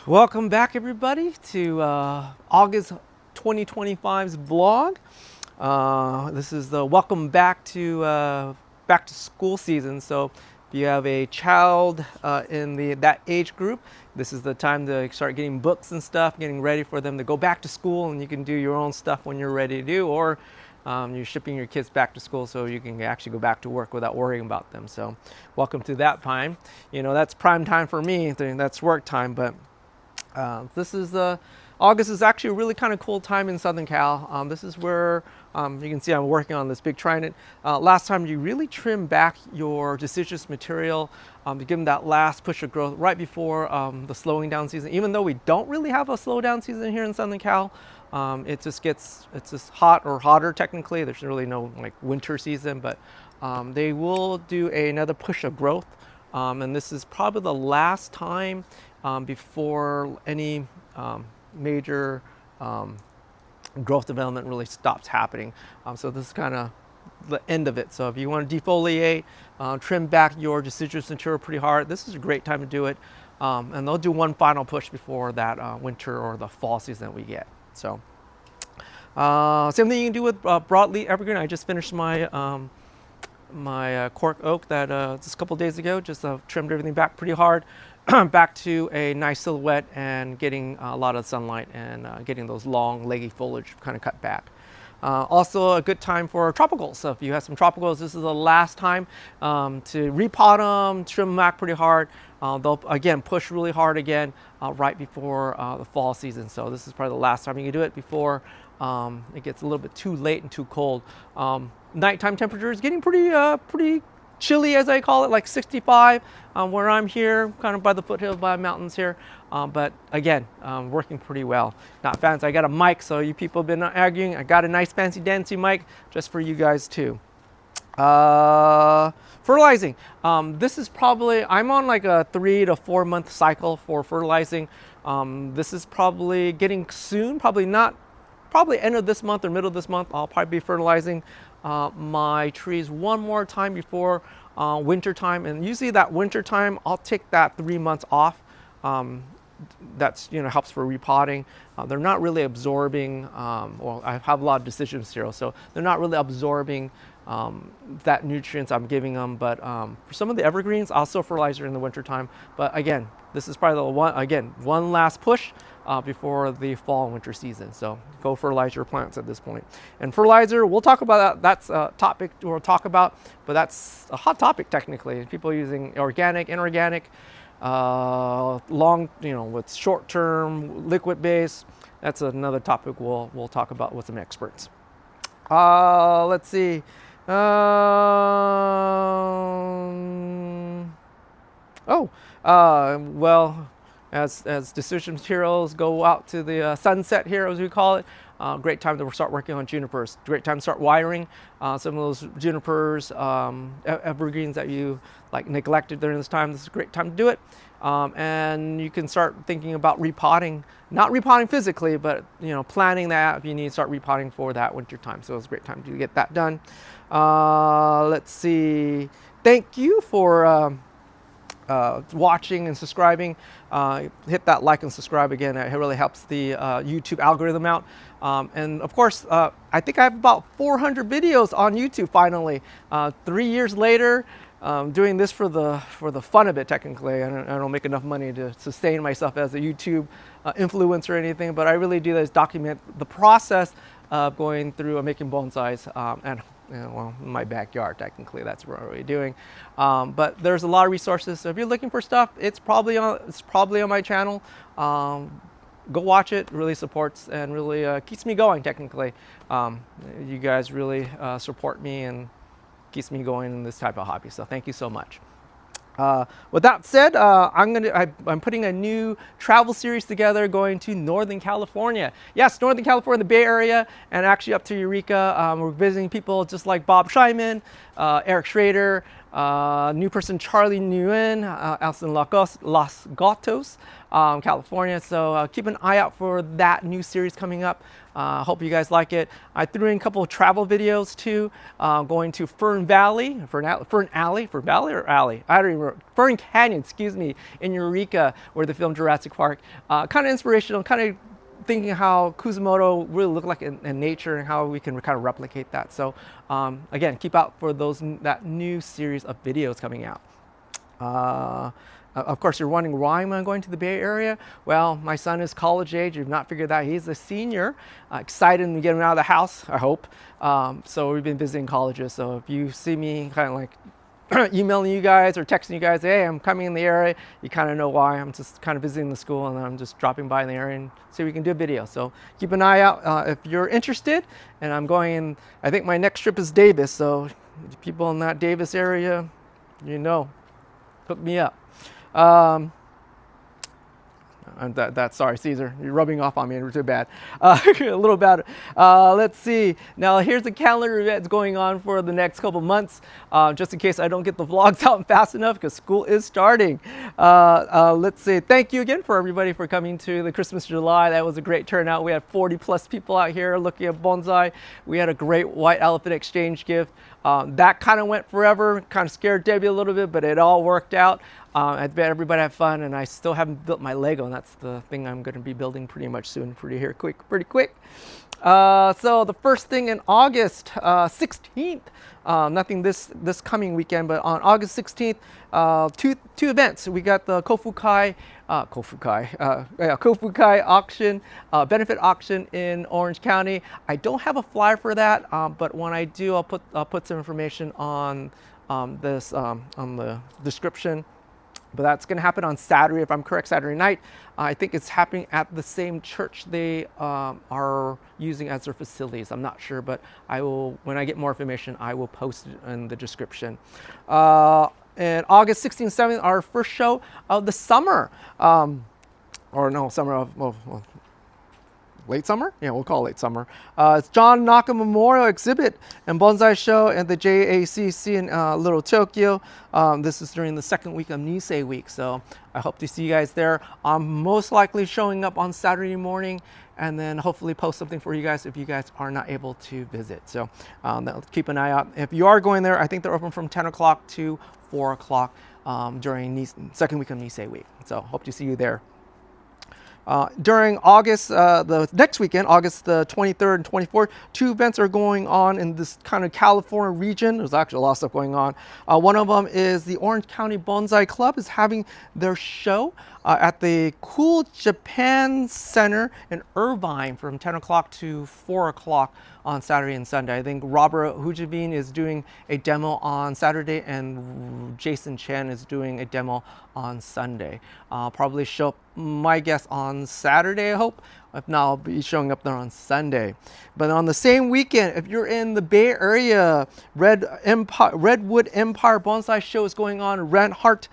Welcome back, everybody, to August 2025's vlog. This is the welcome back to school season. So if you have a child in that age group, this is the time to start getting books and stuff, getting ready for them to go back to school, and you can do your own stuff when you're ready to do, or you're shipping your kids back to school so you can actually go back to work without worrying about them. So welcome to that time. You know, that's prime time for me. That's work time, but this is August is actually a really kind of cool time in Southern Cal. This is where you can see I'm working on this big trident. Last time you really trim back your deciduous material to give them that last push of growth right before the slowing down season. Even though we don't really have a slow down season here in Southern Cal, it's just hot or hotter technically. There's really no like winter season, but they will do another push of growth. And this is probably the last time before any major growth development really stops happening. So this is kind of the end of it. So if you want to defoliate, trim back your deciduous material pretty hard, this is a great time to do it. And they'll do one final push before that winter or the fall season that we get. So same thing you can do with broadleaf evergreen. I just finished my my cork oak that just a couple days ago. Just trimmed everything back pretty hard, back to a nice silhouette and getting a lot of sunlight and getting those long leggy foliage kind of cut back. Also a good time for tropicals. So if you have some tropicals, this is the last time to repot them, trim them back pretty hard. They'll again push really hard again right before the fall season. So this is probably the last time you can do it before it gets a little bit too late and too cold. Nighttime temperature is getting pretty chilly, as I call it, like 65 where I'm here, kind of by the foothills, by the mountains here. But again, working pretty well. Not fancy. I got a mic, so you people have been arguing. I got a nice fancy dancy mic just for you guys too. Fertilizing. This is probably, I'm on like a 3 to 4 month cycle for fertilizing. This is probably getting soon, probably end of this month or middle of this month. I'll probably be fertilizing my trees one more time before winter time, and usually that winter time I'll take that 3 months off. That's, you know, helps for repotting. They're not really absorbing, well, I have a lot of deciduous material, so they're not really absorbing that nutrients I'm giving them. But for some of the evergreens, I'll still fertilize in the winter time. But again, this is probably the one last push before the fall and winter season. So go fertilize your plants at this point. And fertilizer, we'll talk about that. That's a topic we'll talk about, but that's a hot topic technically. People using organic, inorganic, long, you know, with short-term liquid base. That's another topic we'll talk about with some experts. Let's see. Well, as deciduous materials go out to the sunset here, as we call it, great time to start working on junipers. Great time to start wiring some of those junipers, evergreens that you like neglected during this time. This is a great time to do it. And you can start thinking about repotting, not repotting physically, but you know, planning that if you need to start repotting for that winter time. So it's a great time to get that done. Let's see. Thank you for watching and subscribing. Hit that like and subscribe again. It really helps the YouTube algorithm out. And of course, I think I have about 400 videos on YouTube finally. 3 years later, doing this for the fun of it. Technically, I don't make enough money to sustain myself as a YouTube influencer or anything, but I really do this, document the process of going through making bonsais and, you know, well, in my backyard. Technically, that's what I'm really doing. But there's a lot of resources. So if you're looking for stuff, it's probably on my channel. Go watch it. Really supports and really keeps me going. Technically, you guys really support me and keeps me going in this type of hobby. So thank you so much. With that said, I'm putting a new travel series together going to Northern California. Yes, Northern California, the Bay Area, and actually up to Eureka. We're visiting people just like Bob Scheinman, Eric Schrader, new person Charlie Nguyen, out in Los Gatos, California. So keep an eye out for that new series coming up. Hope you guys like it. I threw in a couple of travel videos too, going to Fern Valley, Fern Alley, Fern Valley or Alley? I don't even remember. Fern Canyon, excuse me, in Eureka, where they filmed Jurassic Park. Kind of inspirational, kind of thinking how Kuzumoto really looked like in nature and how we can kind of replicate that. So again, keep out for that new series of videos coming out. Of course, you're wondering why am I going to the Bay Area? Well, my son is college age. You've not figured that he's a senior. Excited to get him out of the house, I hope. So we've been visiting colleges. So if you see me kind of like emailing you guys or texting you guys, hey, I'm coming in the area, you kind of know why. I'm just kind of visiting the school and I'm just dropping by in the area and see if we can do a video. So keep an eye out if you're interested. And I'm going in, I think my next trip is Davis. So people in that Davis area, you know, hook me up. Sorry, Caesar, you're rubbing off on me too bad. A little bad. Let's see. Now here's the calendar that's going on for the next couple months, just in case I don't get the vlogs out fast enough because school is starting. Let's see. Thank you again for everybody for coming to the Christmas July. That was a great turnout. We had 40+ people out here looking at bonsai. We had a great white elephant exchange gift. That kind of went forever, kind of scared Debbie a little bit, but it all worked out. I bet everybody had fun, and I still haven't built my Lego, and that's the thing I'm going to be building pretty much soon, pretty quick. So the first thing in August 16th, nothing this coming weekend, but on August 16th, two events. We got the Kofu Kai auction, benefit auction in Orange County. I don't have a flyer for that, but when I do, I'll put some information on on the description. But that's going to happen on Saturday, if I'm correct, Saturday night. I think it's happening at the same church they are using as their facilities. I'm not sure, but I will, when I get more information, I will post it in the description. And August 16th, 17th, our first show of the summer. Late summer? Yeah, we'll call it late summer. It's John Naka Memorial Exhibit and Bonsai Show at the JLACC in Little Tokyo. This is during the second week of Nisei Week, so I hope to see you guys there. I'm most likely showing up on Saturday morning and then hopefully post something for you guys if you guys are not able to visit. So keep an eye out. If you are going there, I think they're open from 10 o'clock to 4 o'clock during second week of Nisei Week. So hope to see you there. During August, the next weekend, August the 23rd and 24th, two events are going on in this kind of California region. There's actually a lot of stuff going on. One of them is the Orange County Bonsai Club is having their show at the Cool Japan Center in Irvine from 10 o'clock to 4 o'clock on Saturday and Sunday. I think Robert Hujabin is doing a demo on Saturday and Jason Chen is doing a demo on Sunday. Probably show up, my guess, on Saturday, I hope. If not, I'll be showing up there on Sunday. But on the same weekend, if you're in the Bay Area, Redwood Empire Bonsai Show is going on at Ronhert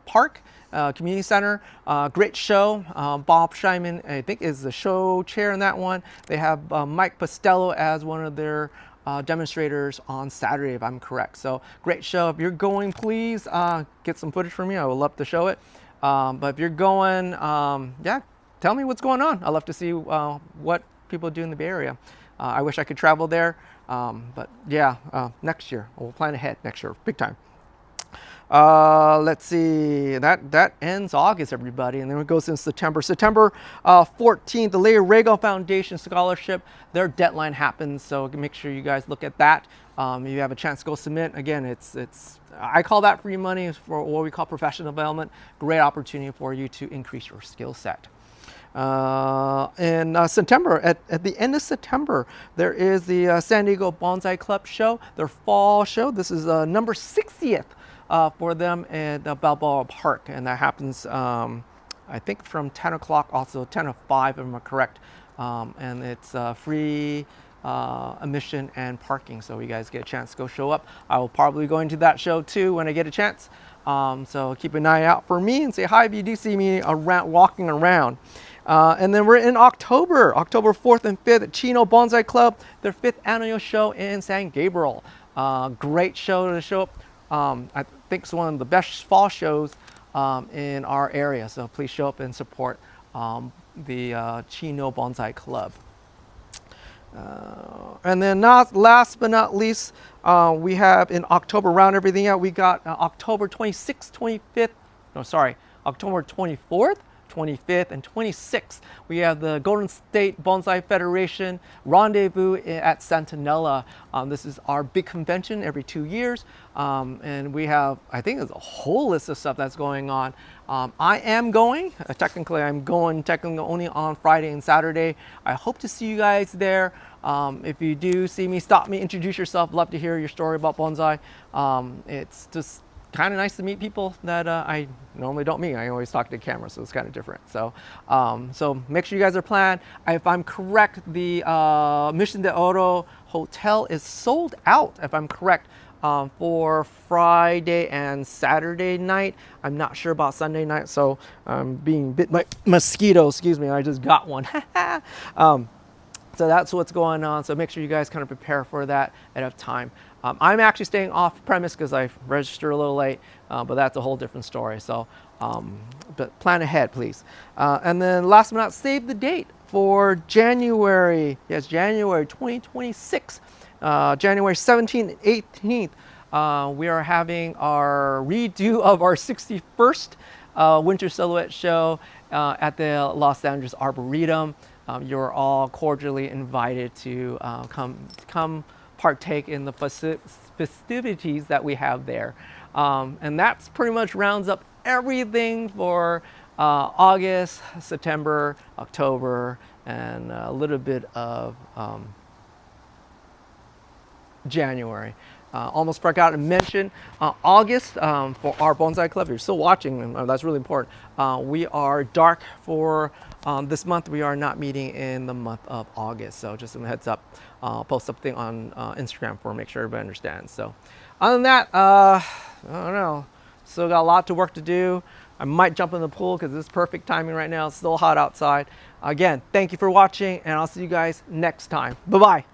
Park. Community Center, great show. Bob Scheinman, I think, is the show chair in that one. They have Mike Postello as one of their demonstrators on Saturday, if I'm correct. So great show. If you're going, please get some footage for me. I would love to show it. But if you're going, yeah, tell me what's going on. I'd love to see what people do in the Bay Area. I wish I could travel there, but yeah, next year. We'll plan ahead next year, big time. Let's see, that ends August, everybody, and then it goes into September. September 14th, the Leo Rego Foundation Scholarship, their deadline happens, so make sure you guys look at that. If you have a chance to go submit, again, I call that free money for what we call professional development. Great opportunity for you to increase your skill set. In September, at the end of September, there is the San Diego Bonsai Club show, their fall show. This is number 60th for them at the Balboa Park, and that happens, I think, from 10 o'clock, also 10 to 5, if I'm correct, and it's free admission and parking, so you guys get a chance to go show up. I will probably go into that show too when I get a chance, so keep an eye out for me and say hi if you do see me walking around. And then we're in October 4th and 5th at Chino Bonsai Club, their 5th annual show in San Gabriel. Great show to show up. I think it's one of the best fall shows in our area. So please show up and support the Chino Bonsai Club. And then last but not least, we have in October, round everything out, we got October 26th, 25th, no, sorry, October 24th, 25th, and 26th. We have the Golden State Bonsai Federation Rendezvous at Santanella. This is our big convention every 2 years. And we have, I think there's a whole list of stuff that's going on. I am going, technically I'm going only on Friday and Saturday. I hope to see you guys there. If you do see me, stop me, introduce yourself. Love to hear your story about bonsai. It's just kind of nice to meet people that I normally don't meet. I always talk to the camera, so it's kind of different. So, so make sure you guys are planned. If I'm correct, the Mission de Oro Hotel is sold out, if I'm correct, for Friday and Saturday night. I'm not sure about Sunday night, so I'm being bit by mosquito. Excuse me, I just got one. So that's what's going on. So make sure you guys kind of prepare for that ahead of time. I'm actually staying off premise because I registered a little late, but that's a whole different story. So, but plan ahead, please. And then last but not, save the date for January. Yes, January 2026, January 17th and 18th. We are having our redo of our 61st Winter Silhouette Show at the Los Angeles Arboretum. You're all cordially invited to come partake in the festivities that we have there. And that's pretty much rounds up everything for August, September, October, and a little bit of January. Almost forgot to mention August for our bonsai club. If you're still watching, that's really important. We are dark for this month. We are not meeting in the month of August. So just some heads up. I'll post something on Instagram for make sure everybody understands. So other than that, I don't know. Still got a lot of work to do. I might jump in the pool because it's perfect timing right now. It's still hot outside. Again, thank you for watching, and I'll see you guys next time. Bye-bye.